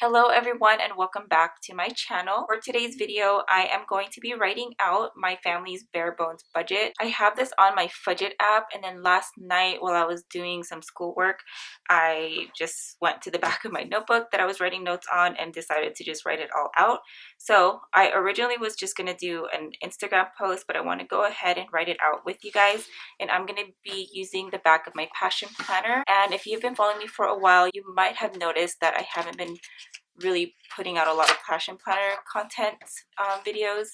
Hello everyone and welcome back to my channel. For today's video, I am going to be writing out my family's bare bones budget. I have this on my Fudget app, and then last night while I was doing some schoolwork, I just went to the back of my notebook that I was writing notes on and decided to just write it all out. So I originally was just going to do an Instagram post, but I want to go ahead and write it out with you guys. And I'm going to be using the back of my passion planner. And if you've been following me for a while, you might have noticed that I haven't been really putting out a lot of passion planner content videos.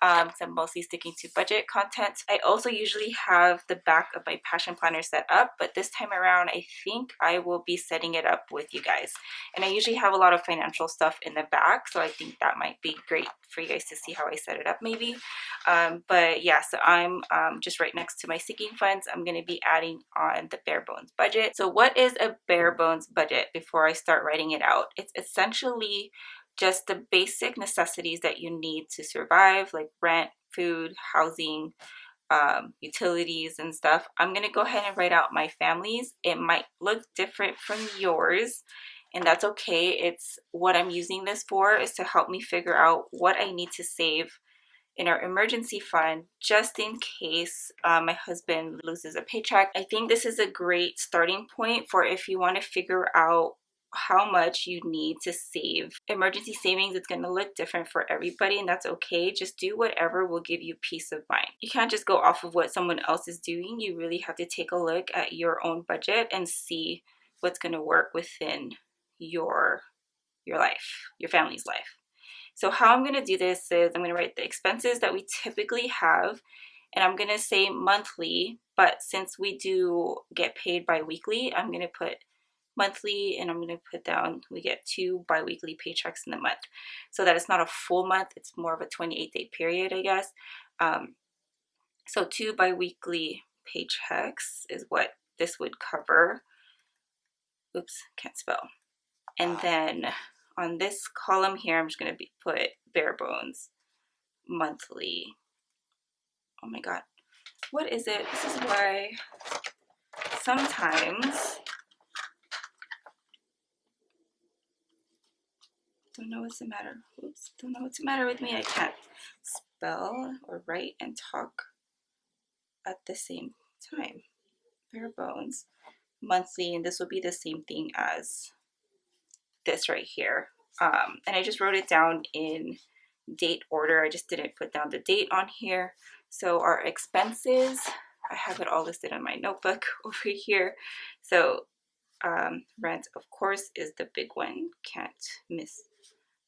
So I'm mostly sticking to budget content. I also usually have the back of my passion planner set up, but this time around I think I will be setting it up with you guys. And I usually have a lot of financial stuff in the back, so I think that might be great for you guys to see how I set it up maybe. But yeah, so I'm just right next to my sinking funds. I'm going to be adding on the bare bones budget. So what is a bare bones budget before I start writing it out? It's essentially just the basic necessities that you need to survive, like rent, food, housing, utilities and stuff. I'm going to go ahead and write out my family's. It might look different from yours, and that's okay. It's what I'm using this for is to help me figure out what I need to save in our emergency fund just in case my husband loses a paycheck. I think this is a great starting point for if you want to figure out how much you need to save. Emergency savings, it's going to look different for everybody, and that's okay. Just do whatever will give you peace of mind. You can't just go off of what someone else is doing. You really have to take a look at your own budget and see what's going to work within your life, your family's life. So how I'm going to do this is I'm going to write the expenses that we typically have, and I'm going to say monthly, but since we do get paid bi-weekly, I'm going to put monthly, and I'm going to put down we get 2 bi-weekly paychecks in the month, so that it's not a full month, it's more of a 28-day period, I guess. So 2 bi-weekly paychecks is what this would cover. Oops, can't spell. And then on this column here, I'm just going to put bare bones monthly. Oh my god, what is it? This is why sometimes don't know what's the matter. Oops, don't know what's the matter with me. I can't spell or write and talk at the same time. Bare bones monthly, and this will be the same thing as this right here. And I just wrote it down in date order. I just didn't put down the date on here. So our expenses, I have it all listed on my notebook over here. So rent, of course, is the big one. Can't miss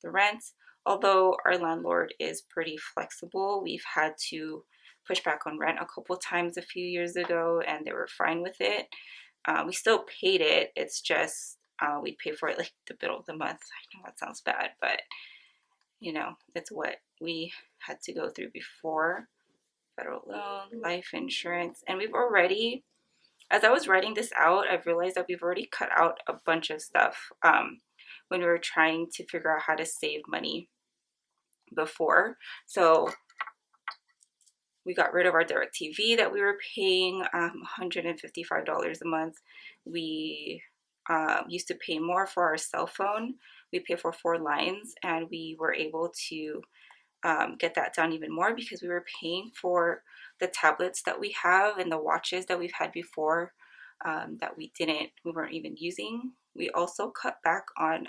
the rent. Although our landlord is pretty flexible, we've had to push back on rent a couple times a few years ago, and they were fine with it. We still paid it. It's just we pay for it like the middle of the month. I know that sounds bad, but you know, it's what we had to go through before. Federal loan, life insurance, and we've already, as I was writing this out, I've realized that we've already cut out a bunch of stuff when we were trying to figure out how to save money before. So we got rid of our DirecTV that we were paying $155 a month. We used to pay more for our cell phone. We pay for 4 lines, and we were able to get that down even more because we were paying for the tablets that we have and the watches that we've had before that we weren't even using. We also cut back on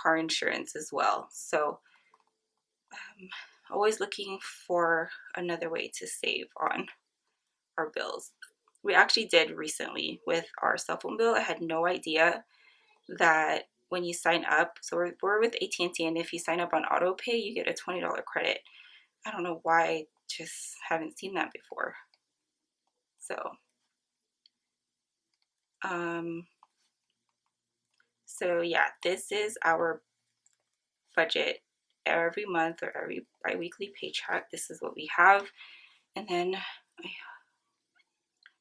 car insurance as well. So always looking for another way to save on our bills. We actually did recently with our cell phone bill. I had no idea that when you sign up, so we're with AT&T, and if you sign up on auto pay, you get a $20 credit. I don't know why, I just haven't seen that before. So yeah, this is our budget every month or every bi-weekly paycheck. This is what we have, and then I'm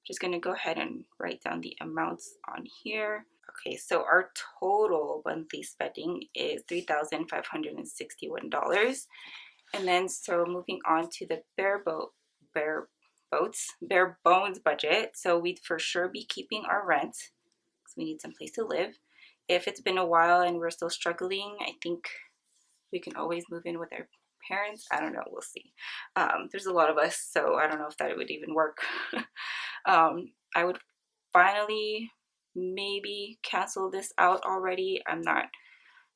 just going to go ahead and write down the amounts on here. Okay, so our total monthly spending is $3,561. And then so moving on to the bare bones budget. So we'd for sure be keeping our rent because we need some place to live. If it's been a while and we're still struggling, I think we can always move in with our parents. I don't know, we'll see. There's a lot of us, so I don't know if that would even work. I would finally maybe cancel this out already. I'm not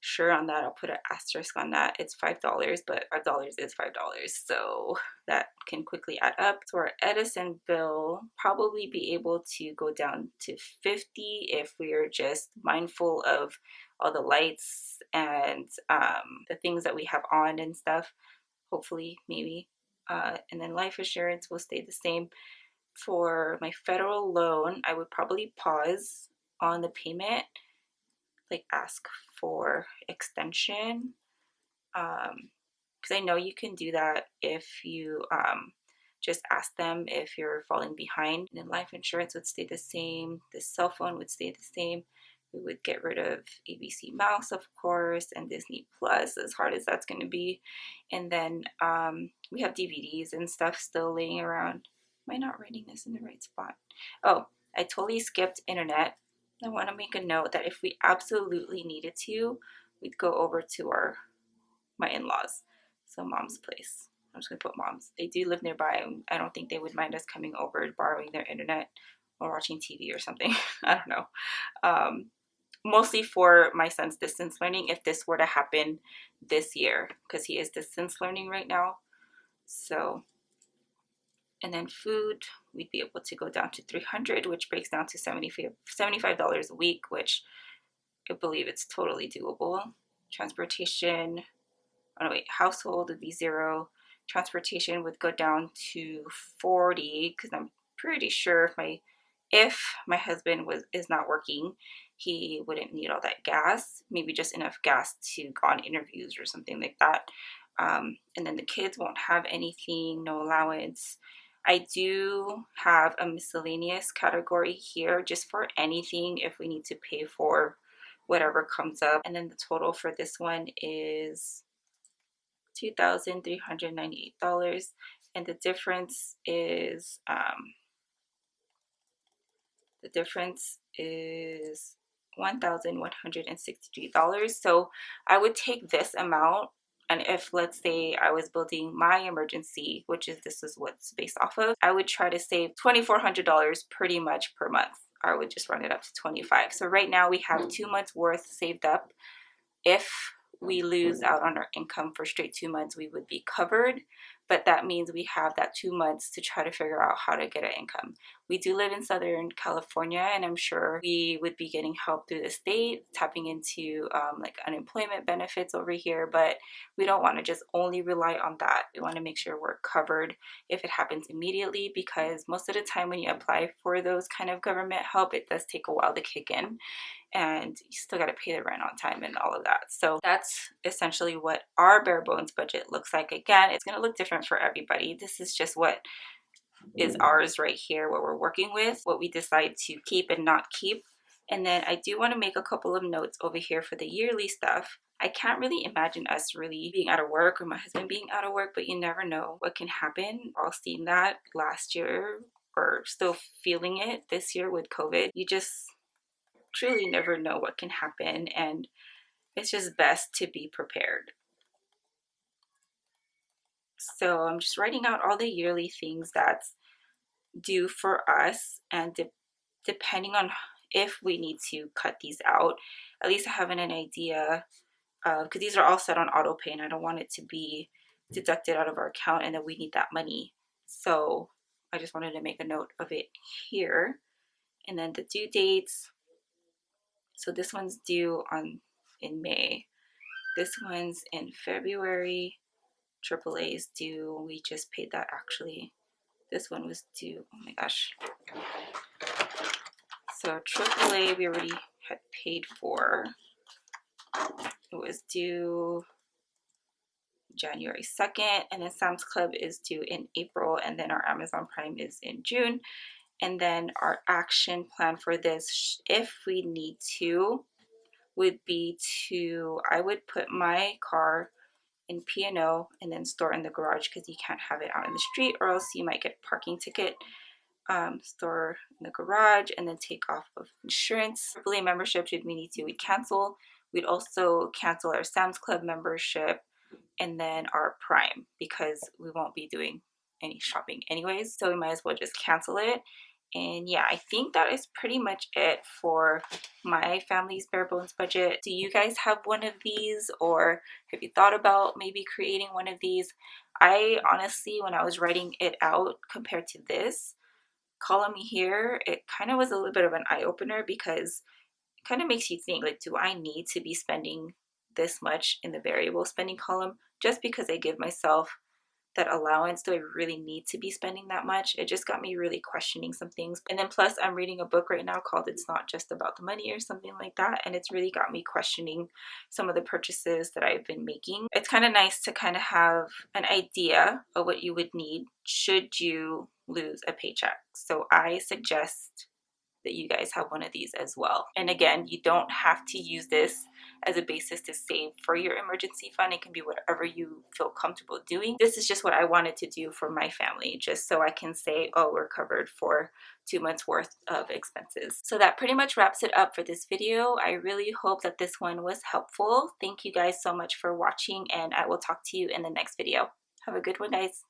sure on that. I'll put an asterisk on that. It's $5, but $5 is $5, so that can quickly add up. So our Edison bill probably be able to go down to 50 if we are just mindful of all the lights and the things that we have on and stuff. Hopefully, maybe. And then life insurance will stay the same. For my federal loan, I would probably pause on the payment, like ask for extension, because I know you can do that if you just ask them if you're falling behind. And then life insurance would stay the same. The cell phone would stay the same. We would get rid of ABC Mouse, of course, and Disney Plus, as hard as that's going to be. And then we have DVDs and stuff still laying around. Am I not writing this in the right spot? Oh, I totally skipped internet. I want to make a note that if we absolutely needed to, we'd go over to my in-laws, so mom's place. I'm just gonna put mom's. They do live nearby. I don't think they would mind us coming over, borrowing their internet or watching TV or something. I don't know. Mostly for my son's distance learning, if this were to happen this year, because he is distance learning right now. So, and then food, we'd be able to go down to $300, which breaks down to $75 a week, which I believe it's totally doable. Transportation, oh no, wait, household would be 0. Transportation would go down to 40, because I'm pretty sure if my husband is not working, he wouldn't need all that gas. Maybe just enough gas to go on interviews or something like that. And then the kids won't have anything, no allowance. I do have a miscellaneous category here just for anything if we need to pay for whatever comes up. And then the total for this one is $2,398, and the difference is $1,163. So I would take this amount, and if let's say I was building my emergency, this is what's based off of, I would try to save $2,400 pretty much per month. I would just run it up to 25. So right now we have 2 months worth saved up. If we lose out on our income for straight 2 months, we would be covered, but that means we have that 2 months to try to figure out how to get an income. We do live in Southern California, and I'm sure we would be getting help through the state, tapping into like unemployment benefits over here, but we don't want to just only rely on that. We want to make sure we're covered if it happens immediately, because most of the time when you apply for those kind of government help, it does take a while to kick in, and you still got to pay the rent on time and all of that. So that's essentially what our bare bones budget looks like. Again, it's going to look different for everybody. This is just what is ours right here, what we're working with, what we decide to keep and not keep. And then I do want to make a couple of notes over here for the yearly stuff. I can't really imagine us really being out of work, or my husband being out of work, but you never know what can happen. All seen that last year, or still feeling it this year with COVID. You just truly never know what can happen, and it's just best to be prepared. So I'm just writing out all the yearly things that's due for us, and depending on if we need to cut these out, at least having an idea, because these are all set on auto pay and I don't want it to be deducted out of our account and then we need that money. So I just wanted to make a note of it here. And then the due dates. So this one's due in May. This one's in February. AAA is due. We just paid that actually. This one was due. Oh my gosh. So AAA we already had paid for. It was due January 2nd, and then Sam's Club is due in April, and then our Amazon Prime is in June. And then our action plan for this, if we need to, would be I would put my car in P&O and then store in the garage, because you can't have it out in the street or else you might get a parking ticket. store in the garage, and then take off of insurance. Affiliate memberships we need to, we'd cancel. We'd also cancel our Sam's Club membership and then our Prime because we won't be doing any shopping anyways, so we might as well just cancel it. And yeah, I think that is pretty much it for my family's bare bones budget. Do you guys have one of these, or have you thought about maybe creating one of these? I honestly, when I was writing it out compared to this column here, it kind of was a little bit of an eye-opener because it kind of makes you think, like, do I need to be spending this much in the variable spending column just because I give myself that allowance? Do I really need to be spending that much? It just got me really questioning some things. And then plus I'm reading a book right now called It's Not Just About the Money or something like that, and it's really got me questioning some of the purchases that I've been making. It's kind of nice to kind of have an idea of what you would need should you lose a paycheck. So I suggest that you guys have one of these as well. And again, you don't have to use this as a basis to save for your emergency fund. It can be whatever you feel comfortable doing. This is just what I wanted to do for my family, just so I can say, oh, we're covered for 2 months worth of expenses. So that pretty much wraps it up for this video. I really hope that this one was helpful. Thank you guys so much for watching, and I will talk to you in the next video. Have a good one, guys.